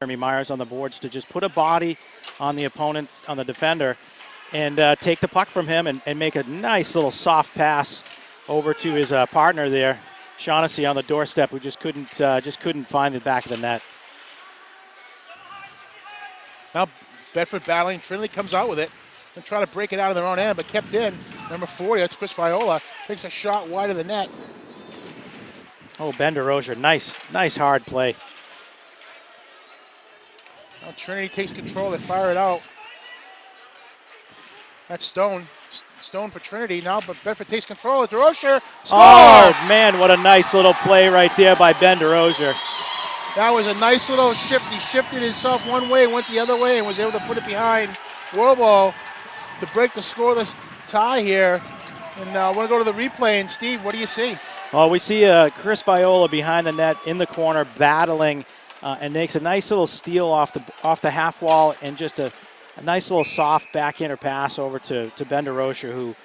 Jeremy Myers on the boards to just put a body on the opponent, on the defender, and take the puck from him and make a nice little soft pass over to his partner there, Shaughnessy on the doorstep, who just couldn't find the back of the net. Now Bedford battling. Trinity comes out with it and try to break it out of their own end, but kept in. Number 40, that's Chris Viola, takes a shot wide of the net. Oh, Ben DeRozier, nice hard play. Now Trinity takes control, they fire it out. That's Stone. Stone for Trinity now, but Bedford takes control. DeRozier, score! Oh, man, what a nice little play right there by Ben DeRozier. That was a nice little shift. He shifted himself one way, went the other way, and was able to put it behind Warble to break the scoreless tie here. And I want to go to the replay. And Steve, what do you see? Well, we see Chris Viola behind the net in the corner battling and makes a nice little steal off the half wall and just a nice little soft backhander pass over to Ben DeRozier, who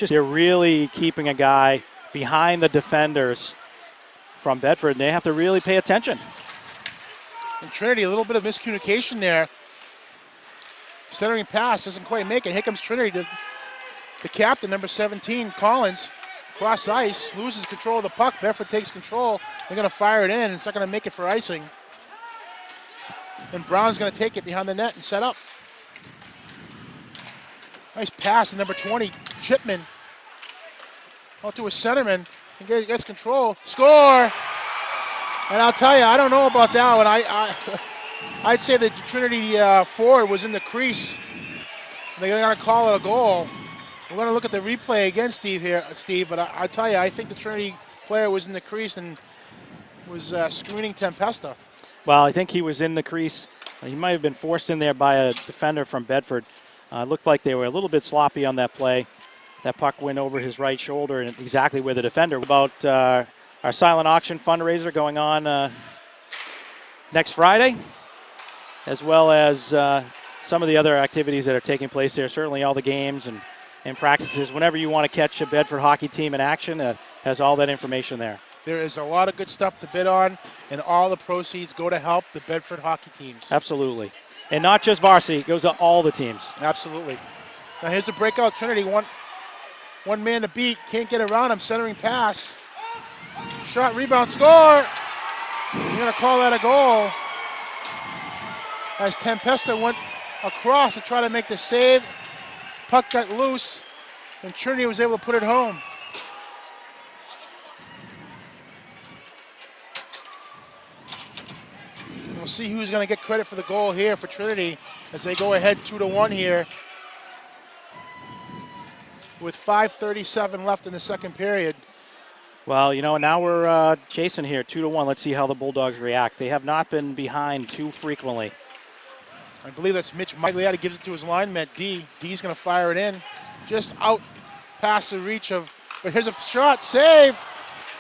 they're really keeping a guy behind the defenders from Bedford, and they have to really pay attention. And Trinity, a little bit of miscommunication there. Centering pass doesn't quite make it. Here comes Trinity. The captain, number 17, Collins, cross ice, loses control of the puck. Bedford takes control. They're going to fire it in. It's not going to make it for icing. And Brown's going to take it behind the net and set up. Nice pass to number 20, Chipman. Out to a centerman. He gets control. Score! And I'll tell you, I don't know about that one. I'd say that the Trinity forward was in the crease. They're going to call it a goal. We're going to look at the replay again, Steve. But I tell you, I think the Trinity player was in the crease and was screening Tempesta. Well, I think he was in the crease. He might have been forced in there by a defender from Bedford. Looked like they were a little bit sloppy on that play. That puck went over his right shoulder and exactly where the defender. About our silent auction fundraiser going on next Friday, as well as some of the other activities that are taking place there. Certainly all the games and practices. Whenever you want to catch a Bedford hockey team in action, has all that information there. There is a lot of good stuff to bid on, and all the proceeds go to help the Bedford hockey teams. Absolutely. And not just varsity, it goes to all the teams. Absolutely. Now here's a breakout Trinity. One man to beat, can't get around him, centering pass. Shot, rebound, score! You're going to call that a goal. As Tempesta went across to try to make the save. Puck got loose, and Trinity was able to put it home. We'll see who's going to get credit for the goal here for Trinity as they go ahead 2-1 here with 5:37 left in the second period. Well, now we're chasing here 2-1. Let's see how the Bulldogs react. They have not been behind too frequently. I believe that's Mitch Migliotti gives it to his lineman, D. D's going to fire it in. Just out past the reach of, but here's a shot, save.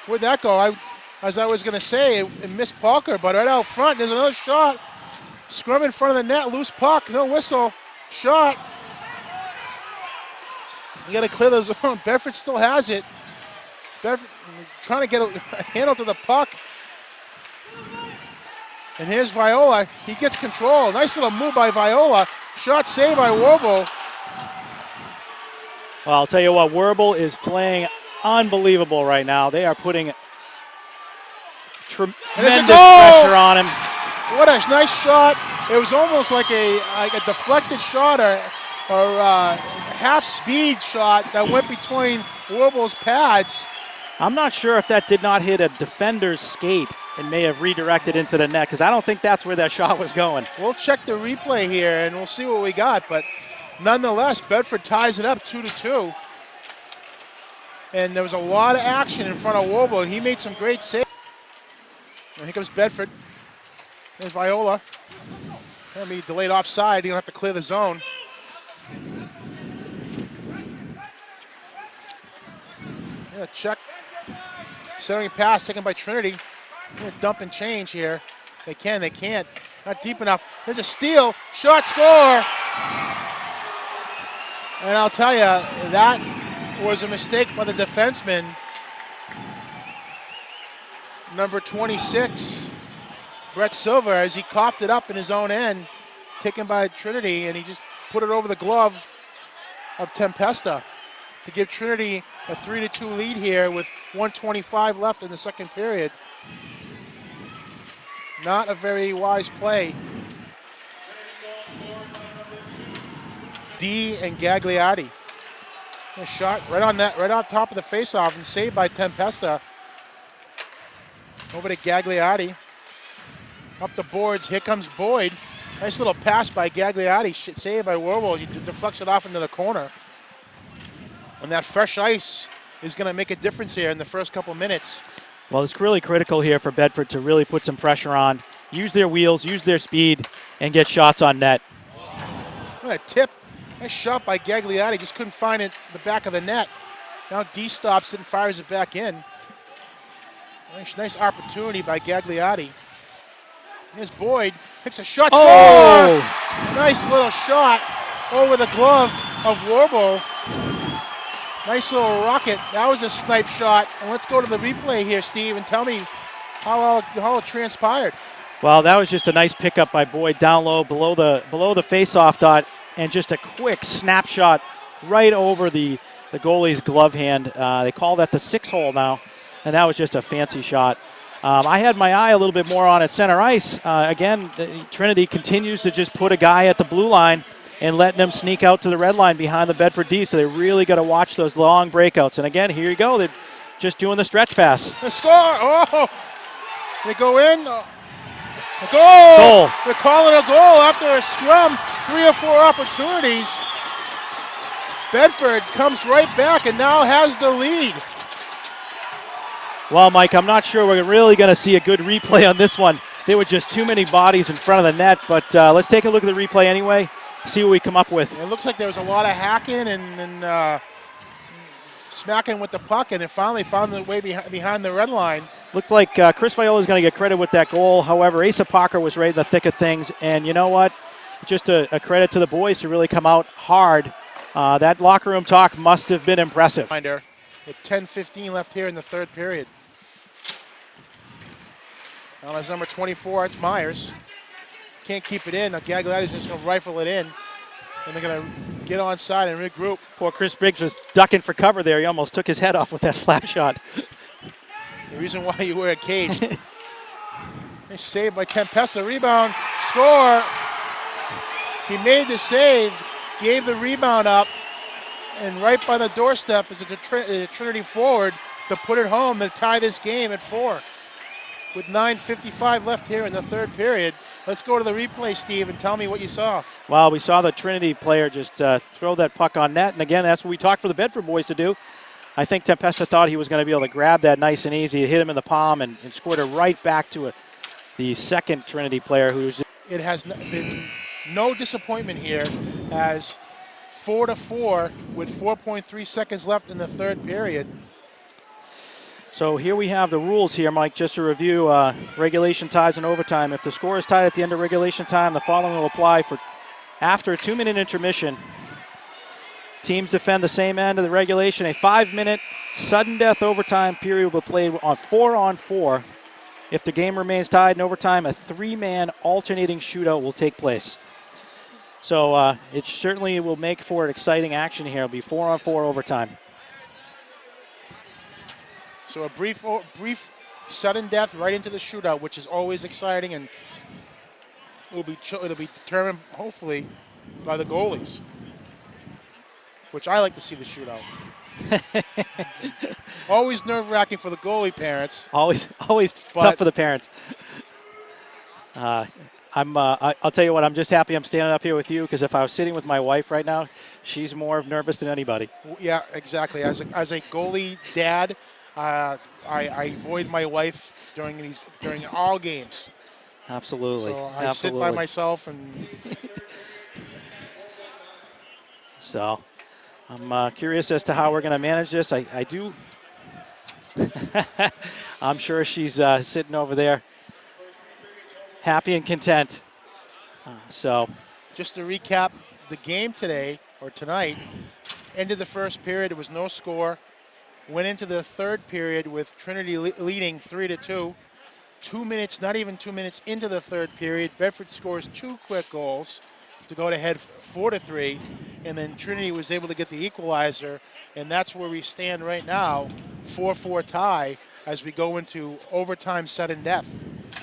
Where'd that go? As I was going to say, it missed Palker, but right out front, there's another shot. Scrum in front of the net, loose puck, no whistle. Shot. You got to clear the zone. Bedford still has it. Bedford trying to get a handle to the puck. And here's Viola. He gets control. Nice little move by Viola. Shot saved by Warble. Well, I'll tell you what, Warble is playing unbelievable right now. They are putting tremendous pressure on him. What a nice shot. It was almost like a deflected shot or half-speed shot that went between Warble's pads. I'm not sure if that did not hit a defender's skate and may have redirected into the net, because I don't think that's where that shot was going. We'll check the replay here and we'll see what we got, but nonetheless, Bedford ties it up 2-2. And there was a lot of action in front of Warble, and he made some great saves. And here comes Bedford. There's Viola. That'll be delayed offside. He'll have to clear the zone. Yeah, check. Centering pass taken by Trinity. Dump and change here. They can't. Not deep enough. There's a steal. Shot, score. And I'll tell you, that was a mistake by the defenseman. Number 26. Brett Silver as he coughed it up in his own end, taken by Trinity, and he just put it over the glove of Tempesta to give Trinity a 3-2 lead here with 1:25 left in the second period. Not a very wise play. D and Gagliardi. A shot right on top of the faceoff and saved by Tempesta. Over to Gagliardi. Up the boards. Here comes Boyd. Nice little pass by Gagliardi. Saved by Warble. He deflects it off into the corner. And that fresh ice is going to make a difference here in the first couple minutes. Well, it's really critical here for Bedford to really put some pressure on, use their wheels, use their speed, and get shots on net. What a tip. Nice shot by Gagliardi. Just couldn't find it the back of the net. Now D stops it and fires it back in. Nice opportunity by Gagliardi. Here's Boyd. Picks a shot. Oh! Score! Nice little shot over the glove of Warble. Nice little rocket. That was a snipe shot. And let's go to the replay here, Steve, and tell me how it transpired. Well, that was just a nice pickup by Boyd down low, below the face-off dot, and just a quick snapshot right over the goalie's glove hand. They call that the 6-hole now, and that was just a fancy shot. I had my eye a little bit more on at center ice. Again, Trinity continues to just put a guy at the blue line and letting them sneak out to the red line behind the Bedford D, so they really got to watch those long breakouts. And again, here you go. They're just doing the stretch pass. The score! Oh! They go in. A goal! They're calling a goal after a scrum. 3 or 4 opportunities. Bedford comes right back and now has the lead. Well, Mike, I'm not sure we're really going to see a good replay on this one. There were just too many bodies in front of the net, but let's take a look at the replay anyway, see what we come up with. It looks like there was a lot of hacking and smacking with the puck, and it finally found the way behind the red line. Looked like Chris Viola is going to get credit with that goal. However, Asa Parker was right in the thick of things, and you know what? Just a credit to the boys to really come out hard. That locker room talk must have been impressive. With 10:15 left here in the third period. Now that's number 24, it's Myers. Can't keep it in. Now Gagliardi's just going to rifle it in. And they're going to get onside and regroup. Poor Chris Briggs was ducking for cover there. He almost took his head off with that slap shot. The reason why you wear a cage. Nice save by Tempesta. Rebound. Score. He made the save. Gave the rebound up. And right by the doorstep is a Trinity forward to put it home and tie this game at 4. With 9:55 left here in the third period. Let's go to the replay, Steve, and tell me what you saw. Well, we saw the Trinity player just throw that puck on net. And again, that's what we talked for the Bedford boys to do. I think Tempesta thought he was going to be able to grab that nice and easy, hit him in the palm, and scored it right back to the second Trinity player who's... It has been no disappointment here as 4-4 with 4.3 seconds left in the third period. So here we have the rules here, Mike, just to review regulation ties and overtime. If the score is tied at the end of regulation time, the following will apply for after a 2-minute intermission. Teams defend the same end of the regulation. A 5-minute sudden death overtime period will be played on 4-on-4. If the game remains tied in overtime, a 3-man alternating shootout will take place. So it certainly will make for an exciting action here. It'll be 4-on-4 overtime. So a brief sudden death right into the shootout, which is always exciting, and it'll be determined hopefully by the goalies, which I like to see the shootout. Always nerve-wracking for the goalie parents. Always tough for the parents. I'll tell you what, I'm just happy I'm standing up here with you, because if I was sitting with my wife right now, she's more nervous than anybody. Yeah, exactly. As a goalie dad, I avoid my wife during all games. Absolutely. So I sit by myself and. So I'm curious as to how we're going to manage this. I do. I'm sure she's sitting over there, happy and content. Just to recap the game tonight, ended the first period. It was no score. Went into the third period with Trinity leading 3-2. 2 minutes, not even 2 minutes into the third period, Bedford scores 2 quick goals to go ahead 4-3, and then Trinity was able to get the equalizer, and that's where we stand right now, 4-4 tie as we go into overtime sudden death.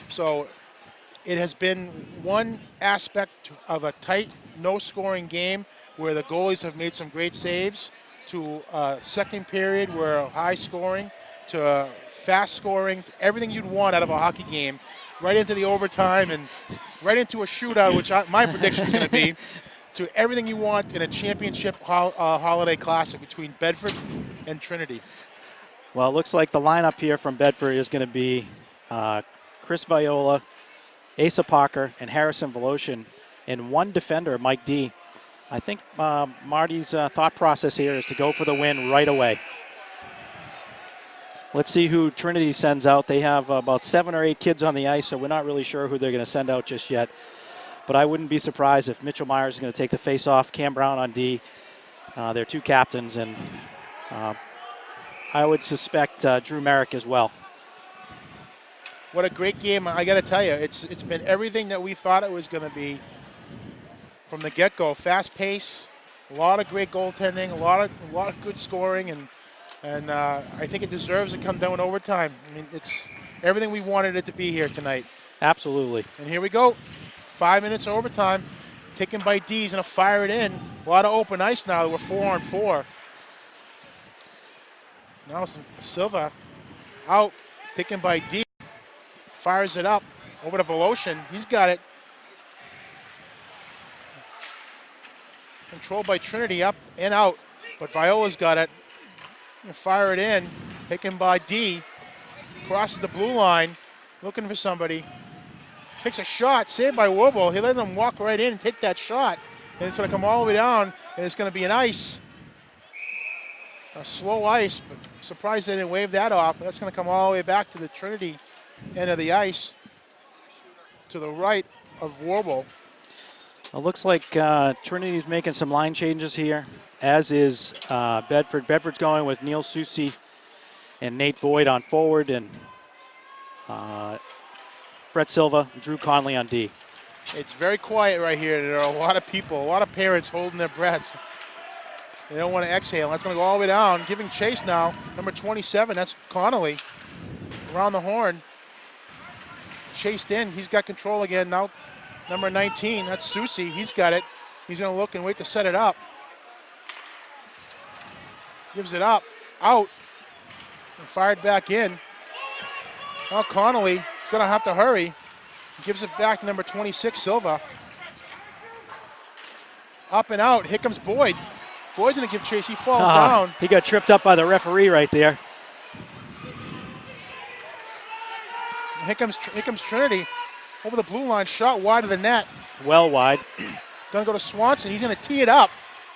So it has been one aspect of a tight, no-scoring game where the goalies have made some great saves, to a second period where high scoring, to fast scoring, everything you'd want out of a hockey game, right into the overtime and right into a shootout, which my prediction is going to be, to everything you want in a championship holiday classic between Bedford and Trinity. Well, it looks like the lineup here from Bedford is going to be Chris Viola, Asa Parker, and Harrison Voloshin, and one defender, Mike D. I think Marty's thought process here is to go for the win right away. Let's see who Trinity sends out. They have about 7 or 8 kids on the ice, so we're not really sure who they're going to send out just yet. But I wouldn't be surprised if Mitchell Myers is going to take the face-off, Cam Brown on D. They're 2 captains, and I would suspect Drew Merrick as well. What a great game. I got to tell you, it's been everything that we thought it was going to be from the get-go. Fast pace, a lot of great goaltending, a lot of good scoring, and I think it deserves to come down in overtime. I mean, it's everything we wanted it to be here tonight. Absolutely. And here we go. 5 minutes of overtime, taken by D. He's going to fire it in. A lot of open ice now. We're 4-on-4. Now Silva out, taken by D. Fires it up over to Voloshin. He's got it. Controlled by Trinity, up and out. But Viola's got it. Fire it in. Taken by D. Crosses the blue line. Looking for somebody. Takes a shot. Saved by Warble. He lets him walk right in and take that shot. And it's going to come all the way down. And it's going to be an ice. A slow ice. But surprised they didn't wave that off. That's going to come all the way back to the Trinity end of the ice, to the right of Warble. It looks like Trinity's making some line changes here, as is Bedford. Bedford's going with Neil Susi and Nate Boyd on forward, and Brett Silva, Drew Conley on D. It's very quiet right here. There are a lot of people, a lot of parents holding their breaths. They don't want to exhale. That's going to go all the way down. Giving chase now, number 27, that's Connolly, around the horn. Chased in, he's got control again now. Number 19, that's Susi, he's got it. He's going to look and wait to set it up. Gives it up, out, and fired back in. Now Connolly going to have to hurry. Gives it back to number 26, Silva. Up and out, here comes Boyd. Boyd's going to give chase, he falls down. He got tripped up by the referee right there. Here comes Trinity over the blue line, shot wide of the net. Well wide. Gonna go to Swanson, he's gonna tee it up.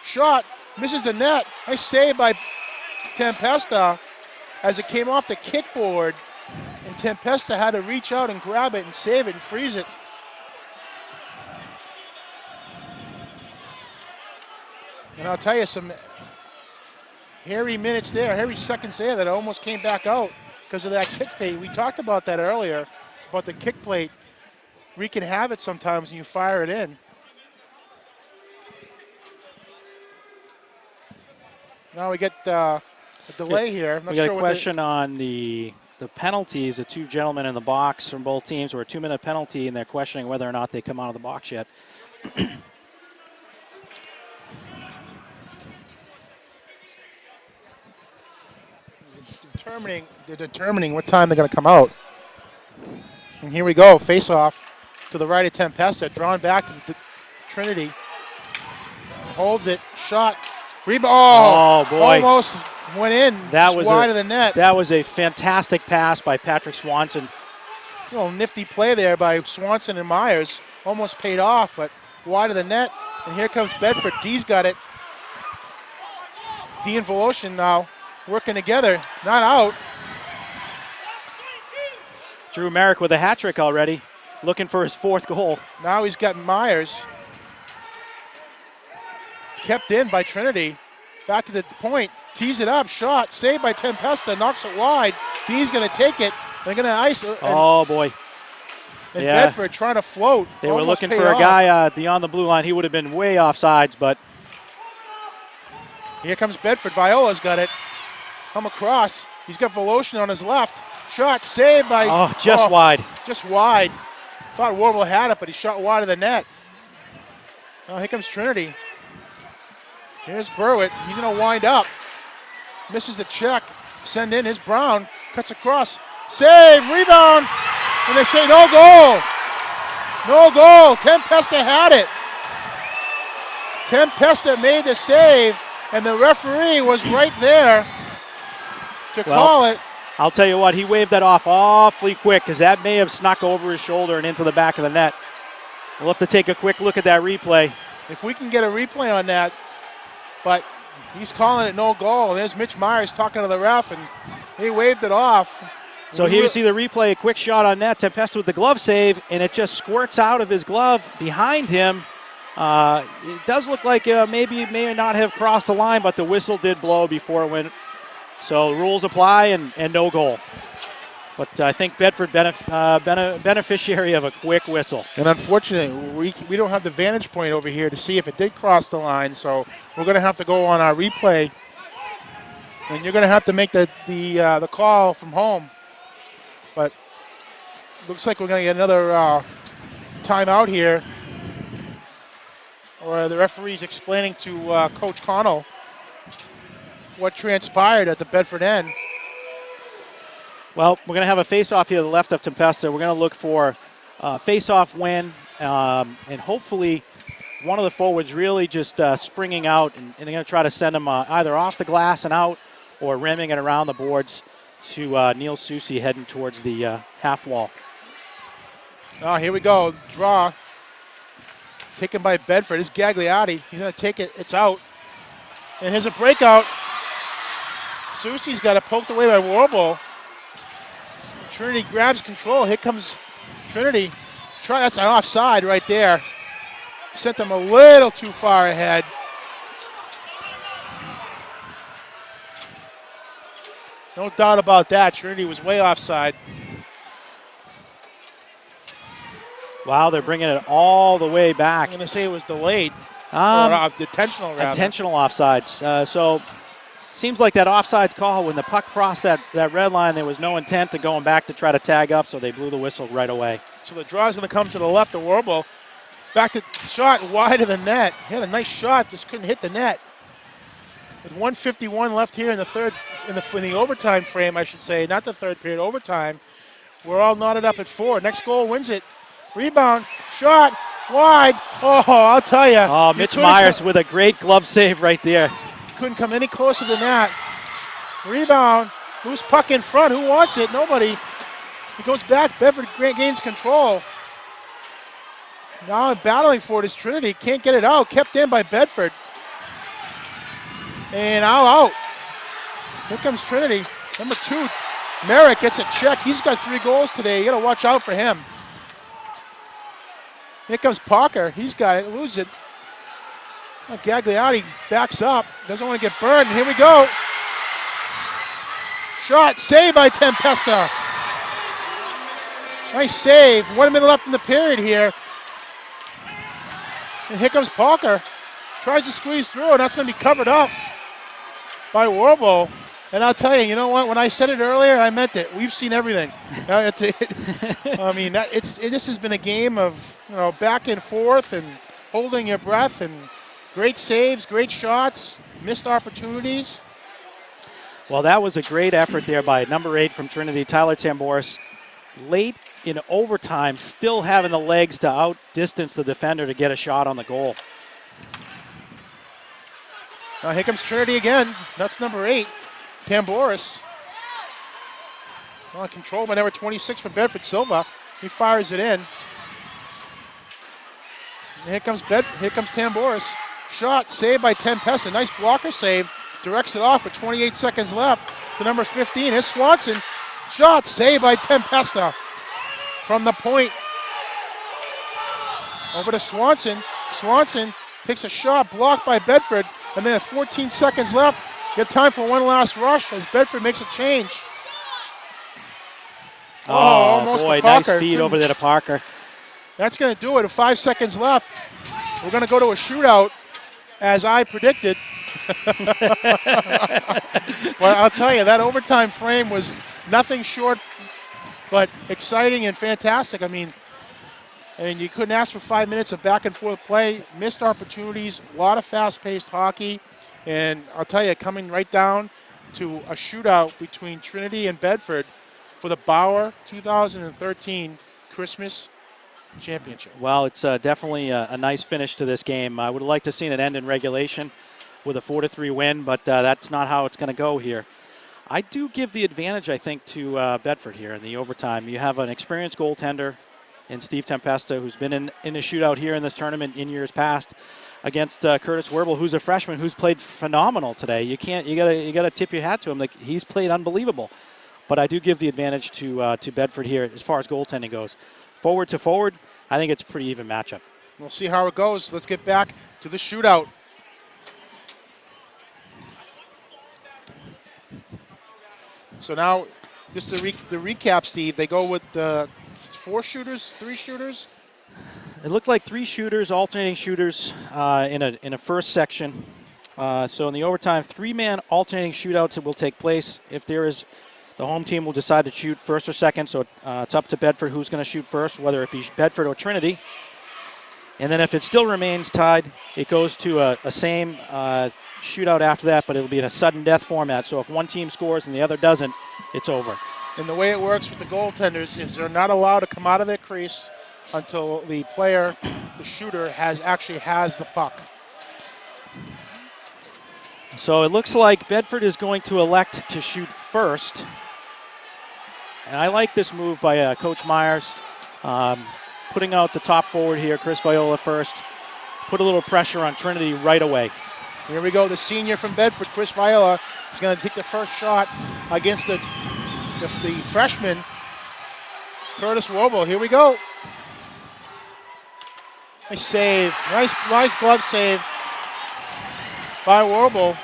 Shot, misses the net. Nice save by Tempesta as it came off the kickboard. And Tempesta had to reach out and grab it and save it and freeze it. And I'll tell you, some hairy minutes there, hairy seconds there that almost came back out because of that kick plate. We talked about that earlier, about the kick plate wreaking havoc sometimes when you fire it in. Now we get a delay here. I'm not we got sure a question on the penalties. The 2 gentlemen in the box from both teams were a 2-minute penalty, and they're questioning whether or not they come out of the box yet. They're determining what time they're going to come out. And here we go, face off to the right of Tempesta, drawn back to the Trinity. Holds it, shot, rebound. Oh boy! Almost went in. That was wide of the net. That was a fantastic pass by Patrick Swanson. A little nifty play there by Swanson and Myers. Almost paid off, but wide of the net. And here comes Bedford. D's got it. D and Voloshin now working together, not out. Drew Merrick with a hat trick already, looking for his 4th goal. Now he's got Myers. Kept in by Trinity. Back to the point, tees it up, shot, saved by Tempesta, knocks it wide. D's gonna take it, They're going to ice. Oh, boy. And Yeah. Bedford trying to float. They were looking for a guy beyond the blue line. He would have been way offsides, but. Here comes Bedford. Viola's got it. Come across. He's got Voloshin on his left. Shot saved by. Oh, just wide. Just wide. Thought Warble had it, but he shot wide of the net. Oh, here comes Trinity. Here's Berwitt. He's going to wind up. Misses the check. Send in his Brown. Cuts across. Save. Rebound. And they say no goal. No goal. Tempesta had it. Tempesta made the save, and the referee was right there to call it. I'll tell you what, he waved that off awfully quick because that may have snuck over his shoulder and into the back of the net. We'll have to take a quick look at that replay. If we can get a replay on that, but he's calling it no goal. There's Mitch Myers talking to the ref, and he waved it off. So here you see the replay, a quick shot on net. Tempesta with the glove save, and it just squirts out of his glove behind him. It does look like maybe it may not have crossed the line, but the whistle did blow before it went. So rules apply and no goal. But I think Bedford beneficiary of a quick whistle. And unfortunately, we don't have the vantage point over here to see if it did cross the line, so we're going to have to go on our replay. And you're going to have to make the call from home. But looks like we're going to get another timeout here. Or the referee's explaining to Coach Connell what transpired at the Bedford end. Well, we're going to have a face-off here to the left of Tempesta. We're going to look for a face-off win, and hopefully one of the forwards really just springing out, and they're going to try to send him either off the glass and out or rimming it around the boards to Neil Susi heading towards the half wall. Oh, here we go. Draw. Taken by Bedford. It's Gagliotti. He's going to take it. It's out. And here's a breakout. Susi's got it poked away by Warble. Trinity grabs control. Here comes Trinity. That's an offside right there. Sent them a little too far ahead. No doubt about that. Trinity was way offside. Wow, they're bringing it all the way back. I'm going to say it was delayed. Or intentional, rather. Intentional offsides. So seems like that offside call, when the puck crossed that red line, there was no intent to going back to try to tag up, so they blew the whistle right away. So the draw is going to come to the left of Warble. Back to shot wide of the net. He had a nice shot, just couldn't hit the net. With 1:51 left here in the third, in the overtime frame, I should say, not the third period, overtime. We're all knotted up at 4. Next goal wins it. Rebound, shot, wide. Oh, I'll tell you. Oh, Mitch Myers with a great glove save right there. Couldn't come any closer than that. Rebound, loose puck in front. Who wants it? Nobody. He goes back. Bedford gains control. Now battling for it is Trinity. Can't get it out. Kept in by Bedford. And out. Here comes Trinity. Number 2, Merrick gets a check. He's got 3 goals today. You got to watch out for him. Here comes Parker. He's got it. Lose it. Gagliotti backs up. Doesn't want to get burned. And here we go. Shot. Save by Tempesta. Nice save. 1 minute left in the period here. And here comes Parker. Tries to squeeze through, and that's going to be covered up by Warble. And I'll tell you, you know what? When I said it earlier, I meant it. We've seen everything. I mean, this has been a game of back and forth and holding your breath and great saves, great shots, missed opportunities. Well, that was a great effort there by number 8 from Trinity, Tyler Tamboris. Late in overtime, still having the legs to outdistance the defender to get a shot on the goal. Now here comes Trinity again. That's number 8, Tamboris. Well, controlled by number 26 from Bedford, Silva. He fires it in. And here comes Bedford. Here comes Tamboris. Shot saved by Tempesta. Nice blocker save. Directs it off with 28 seconds left to number 15. Here's Swanson. Shot saved by Tempesta from the point. Over to Swanson. Swanson takes a shot blocked by Bedford. And then 14 seconds left. Get time for one last rush as Bedford makes a change. Oh, almost boy, for nice Parker. feed over there to Parker. That's going to do it. With 5 seconds left, we're going to go to a shootout, as I predicted. Well, I'll tell you, that overtime frame was nothing short but exciting and fantastic. I mean, you couldn't ask for 5 minutes of back and forth play, missed opportunities, a lot of fast-paced hockey, and I'll tell you, coming right down to a shootout between Trinity and Bedford for the Bauer 2013 Christmas Championship. Well, it's definitely a nice finish to this game. I would have liked to have seen it end in regulation with a 4-3 win, but that's not how it's going to go here. I do give the advantage, I think, to Bedford here in the overtime. You have an experienced goaltender in Steve Tempesta, who's been in a shootout here in this tournament in years past, against Curtis Werble, who's a freshman who's played phenomenal today. You gotta tip your hat to him. Like, he's played unbelievable. But I do give the advantage to Bedford here as far as goaltending goes. Forward to forward, I think it's a pretty even matchup. We'll see how it goes. Let's get back to the shootout. So now, just the recap, Steve, they go with the 4 shooters, 3 shooters? It looked like 3 shooters, alternating shooters in a first section. So in the overtime, 3-man alternating shootouts will take place. If there is, the home team will decide to shoot first or second. So it's up to Bedford who's going to shoot first, whether it be Bedford or Trinity. And then if it still remains tied, it goes to a same shootout after that, but it'll be in a sudden death format. So if one team scores and the other doesn't, it's over. And the way it works with the goaltenders is they're not allowed to come out of their crease until the player, the shooter, actually has the puck. So it looks like Bedford is going to elect to shoot first. And I like this move by Coach Myers, putting out the top forward here, Chris Viola first. Put a little pressure on Trinity right away. Here we go, the senior from Bedford, Chris Viola, is going to take the first shot against the freshman, Curtis Werble. Here we go. Nice save, nice glove save by Werble.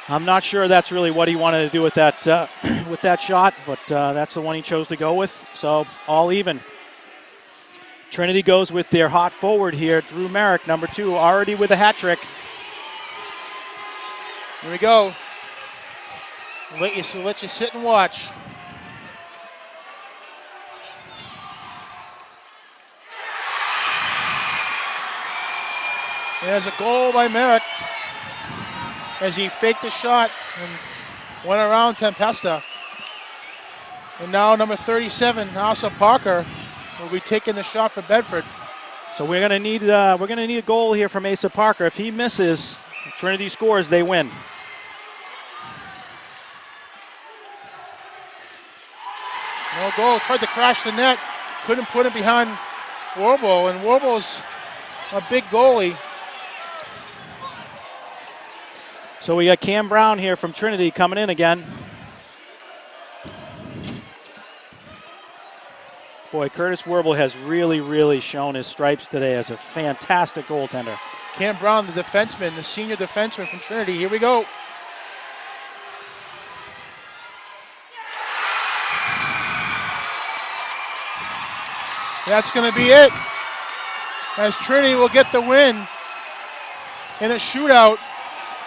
I'm not sure that's really what he wanted to do with that shot, but that's the one he chose to go with. So all even. Trinity goes with their hot forward here, Drew Merrick, number 2, already with a hat trick. Here we go. Let you sit and watch. There's a goal by Merrick as he faked the shot and went around Tempesta. And now number 37, Asa Parker, will be taking the shot for Bedford. So we're gonna need a goal here from Asa Parker. If he misses, Trinity scores, they win. No goal. Tried to crash the net. Couldn't put it behind Werble, and Werble's a big goalie. So we got Cam Brown here from Trinity coming in again. Boy, Curtis Werble has really shown his stripes today as a fantastic goaltender. Cam Brown, the defenseman, the senior defenseman from Trinity. Here we go. That's going to be it, as Trinity will get the win in a shootout.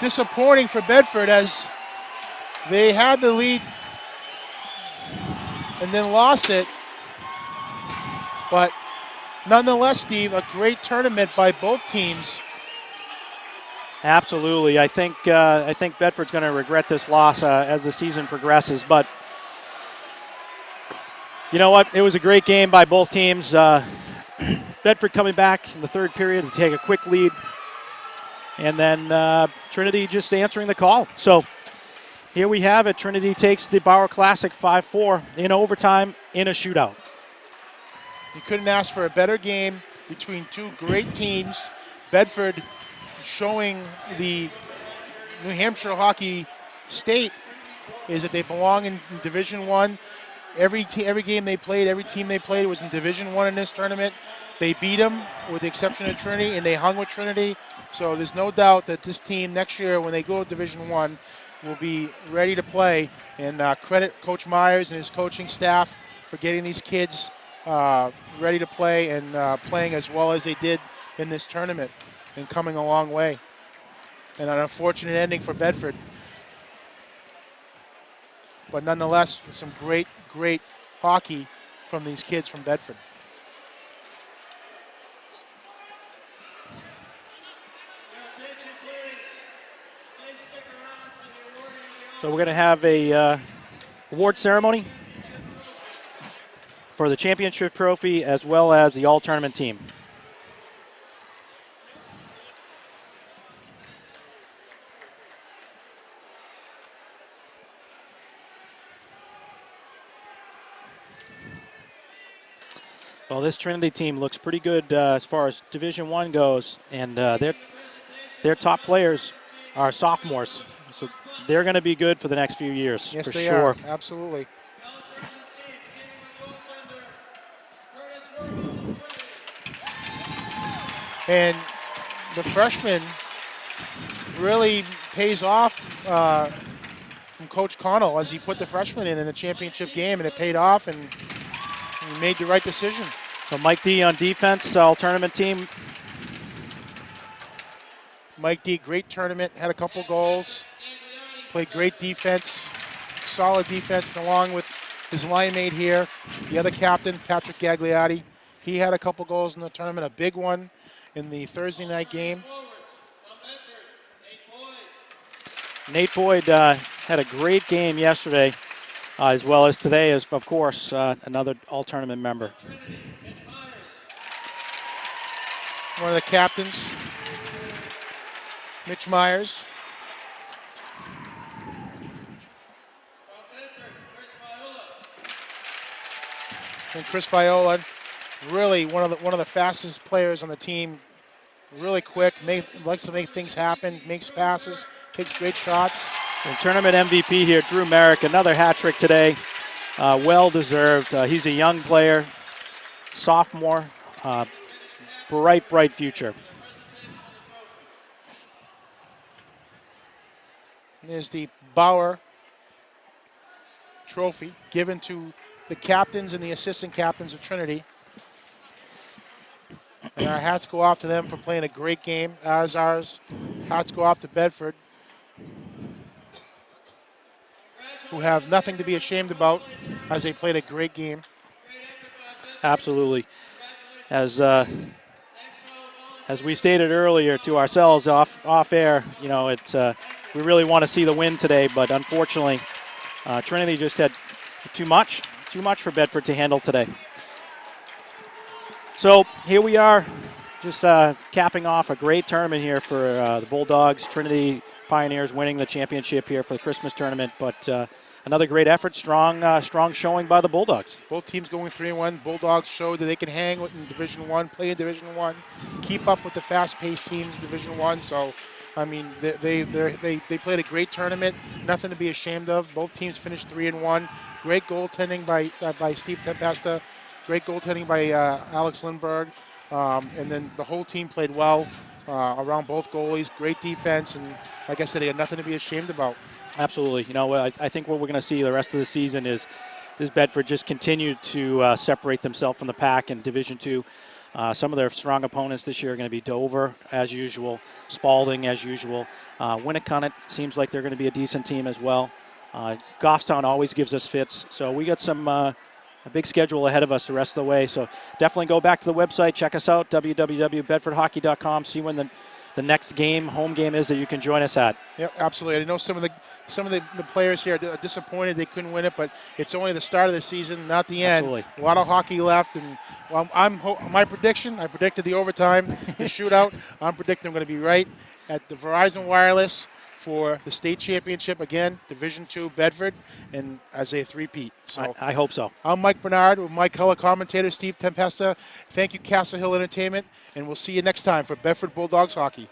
Disappointing for Bedford, as they had the lead and then lost it. But nonetheless, Steve, a great tournament by both teams. Absolutely. I think Bedford's going to regret this loss as the season progresses. But you know what? It was a great game by both teams. Bedford coming back in the third period to take a quick lead. And then Trinity just answering the call. So here we have it. Trinity takes the Bauer Classic 5-4 in overtime in a shootout. You couldn't ask for a better game between two great teams. Bedford showing the New Hampshire hockey state is that they belong in Division I. Every game they played, every team they played was in Division I in this tournament. They beat them with the exception of Trinity, and they hung with Trinity. So there's no doubt that this team next year, when they go to Division I, will be ready to play. And credit Coach Myers and his coaching staff for getting these kids ready to play and playing as well as they did in this tournament and coming a long way. And an unfortunate ending for Bedford. But nonetheless, some great, great hockey from these kids from Bedford. So we're going to have a award ceremony for the championship trophy as well as the all-tournament team. Well, this Trinity team looks pretty good as far as Division I goes, and their top players are sophomores, so they're going to be good for the next few years. Yes, for they sure. are. Absolutely. And the freshman really pays off from Coach Connell as he put the freshman in the championship game, and it paid off, and he made the right decision. So Mike D on defense, all-tournament team. Mike D, great tournament, had a couple goals, played great defense, solid defense, along with his line mate here, the other captain, Patrick Gagliotti. He had a couple goals in the tournament, a big one in the Thursday night game. Nate Boyd had a great game yesterday, as well as today, as of course another all-tournament member. One of the captains, Mitch Myers. And Chris Viola, really one of the fastest players on the team. Really quick, likes to make things happen, makes passes, takes great shots. And tournament MVP here, Drew Merrick, another hat trick today. Well deserved. He's a young player, sophomore, bright future. There's the Bauer trophy given to the captains and the assistant captains of Trinity. And our hats go off to them for playing a great game, as ours hats go off to Bedford, who have nothing to be ashamed about as they played a great game. Absolutely. As we stated earlier to ourselves off air, you know, it's we really want to see the win today, but unfortunately, Trinity just had too much for Bedford to handle today. So here we are, just capping off a great tournament here for the Bulldogs. Trinity Pioneers winning the championship here for the Christmas tournament, but another great effort, strong showing by the Bulldogs. Both teams going 3-1. Bulldogs showed that they can hang in Division I, play in Division I, keep up with the fast-paced teams in Division I. So, I mean, they played a great tournament. Nothing to be ashamed of. Both teams finished 3-1. Great goaltending by Steve Tempesta. Great goaltending by Alex Lindberg. And then the whole team played well around both goalies. Great defense, and like I said, they had nothing to be ashamed about. Absolutely. You know, I think what we're going to see the rest of the season is Bedford just continue to separate themselves from the pack in Division II. Some of their strong opponents this year are going to be Dover, as usual, Spalding, as usual. Winnicott seems like they're going to be a decent team as well. Goffstown always gives us fits. So we got a big schedule ahead of us the rest of the way. So definitely go back to the website, check us out, www.bedfordhockey.com, see when the next game, home game is that you can join us at. Yep, absolutely. I know some of the players here are disappointed they couldn't win it, but it's only the start of the season, not the end. Absolutely. A lot of hockey left, and my prediction, I predicted the overtime, the shootout. I'm predicting I'm going to be right at the Verizon Wireless for the state championship again, Division II Bedford, and as a three-peat. So I hope so. I'm Mike Bernard with my color commentator Steve Tempesta. Thank you, Castle Hill Entertainment, and we'll see you next time for Bedford Bulldogs hockey.